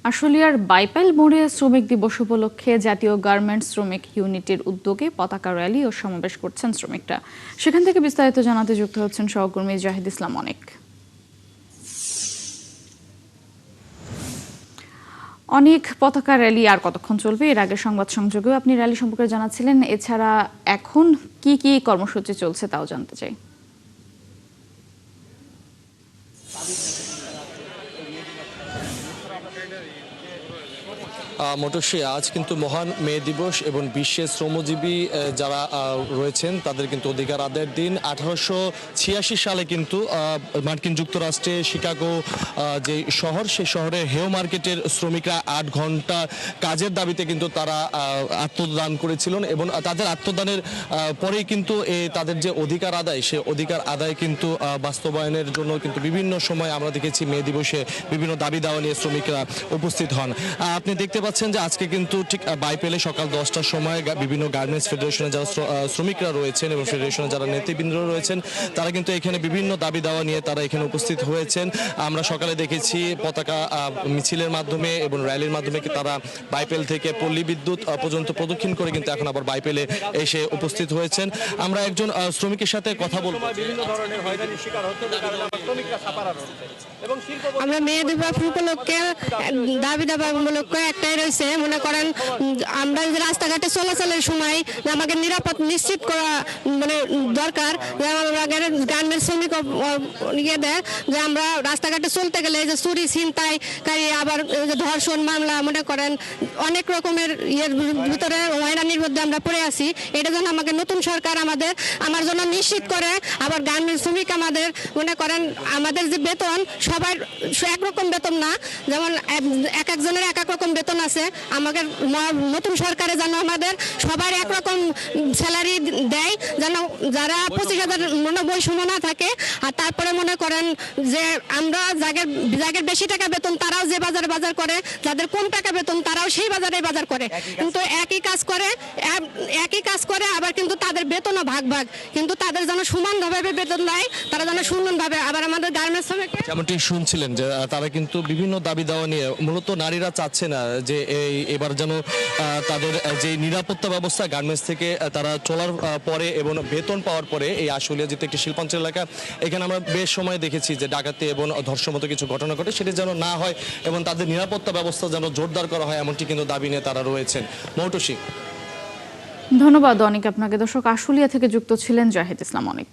আশুলিয়ার বাইপাইল মোড়ে শ্রমিক দিবস উপলক্ষে জাতীয় গার্মেন্টস শ্রমিক ইউনিটের উদ্যোগে পতাকা র্যালি ও সমাবেশ করছেন শ্রমিকরা। সেখান থেকে বিস্তারিত জানাতে যুক্ত হচ্ছেন সহকর্মী জাহিদ ইসলাম অনেক। অনেক পতাকা র্যালি আর কতক্ষণ চলবে? এর আগে সংবাদ সংযোগেও আপনি র্যালি সম্পর্কে জানাচ্ছিলেন। এছাড়া এখন কি কি কর্মসূচি চলছে তাও জানতে চাই। মোটরশি আজ কিন্তু মহান মে দিবস এবং বিশ্বের শ্রমজীবী যারা রয়েছেন তাদের কিন্তু অধিকার আদায়ের দিন। 1886 সালে কিন্তু মার্কিন যুক্তরাষ্ট্রে শিকাগো যে শহর, সেই শহরে হেও মার্কেটের শ্রমিকরা 8 ঘন্টা কাজের দাবিতে কিন্তু তারা আত্মদান করেছিলেন এবং তাদের আত্মদানের পরেই কিন্তু তাদের যে অধিকার আদায়, সে অধিকার আদায় কিন্তু বাস্তবায়নের জন্য কিন্তু বিভিন্ন সময় আমরা দেখেছি মে দিবসে বিভিন্ন দাবি দাওয়া নিয়ে শ্রমিকরা উপস্থিত হন। আপনি দেখতে পাচ্ছেন যে আজকে কিন্তু ঠিক বাইপেলে সকাল 10টার সময় বিভিন্ন গার্মেন্টস ফেডারেশনের যারা শ্রমিকরা রয়েছেন এবং ফেডারেশনের যারা নেতৃবৃন্দ রয়েছেন তারা কিন্তু এখানে বিভিন্ন দাবি দাওয়া নিয়ে তারা এখানে উপস্থিত হয়েছেন। আমরা সকালে দেখেছি পতাকা মিছিলের মাধ্যমে এবং র্যালির মাধ্যমে তারা বাইপেল থেকে পল্লী বিদ্যুৎ পর্যন্ত প্রদক্ষিণ করে কিন্তু এখন আবার বাইপেলে এসে উপস্থিত হয়েছেন। আমরা একজন শ্রমিকের সাথে কথা বলবো। বিভিন্ন ধরনের হয়রানির শিকার হচ্ছে শ্রমিকরা ছাপারা রয়েছে এবং আমরা মে দিবস উপলক্ষে দাবি দাবা উপলক্ষে একটাই রয়েছে, মনে করেন আমরা রাস্তাঘাটে চলাচলের সময় আমাকে নিরাপদ নিশ্চিত করা মানে দরকার। গার্মেন্টস শ্রমিক ইয়ে দেয় যে আমরা রাস্তাঘাটে চলতে গেলে যে চুরি ছিনতাইকারী আবার ধর্ষণ মামলা মনে করেন অনেক রকমের ইয়ের ভিতরে হয়রানির মধ্যে আমরা পড়ে আছি। এটা যেন আমাকে নতুন সরকার আমার জন্য নিশ্চিত করে। আবার গার্মেন্টস শ্রমিক আমাদের মনে করেন আমাদের যে বেতন সবার একরকম বেতন না, যেমন এক একজনের এক এক রকম বেতন আছে। আমাদের নতুন সরকারে যেন আমাদের সবার একরকম স্যালারি দেয়, যেন যারা 25,000 বৈষম্য না থাকে। আর তারপরে মনে করেন যে আমরা যাদের বেশি টাকা বেতন তারাও যে বাজার করে, যাদের কম টাকা বেতন তারাও সেই বাজারে বাজার করে, কিন্তু একই কাজ করে আবার কিন্তু তাদের বেতনও ভাগ কিন্তু তাদের যেন সমানভাবে বেতন দেয়, তারা যেন সমানভাবে। আবার আমাদের গার্মেন্টস শ্রমিক যেমনটি শুনছিলেন যে তারা কিন্তু বিভিন্ন দাবি দাওয়া নিয়ে মূলত নারীরা চাচ্ছে না যে এবার যেন তাদের যে নিরাপত্তা ব্যবস্থা গার্মেন্টস থেকে তারা চলার পরে এবং বেতন পাওয়ার পরে এই আশুলিয়া যেহেতু একটি শিল্পাঞ্চল এলাকা, এখানে আমরা বেশ সময় দেখেছি যে ডাকাতি এবং ধর্ষণ মতো কিছু ঘটনা ঘটে, সেটি যেন না হয় এবং তাদের নিরাপত্তা ব্যবস্থা যেন জোরদার করা হয়, এমনটি কিন্তু দাবি নিয়ে তারা রয়েছেন। মৌটুসী, ধন্যবাদ অনেক আপনাকে। দর্শক, আশুলিয়া থেকে যুক্ত ছিলেন জাহিদ ইসলাম অনেক।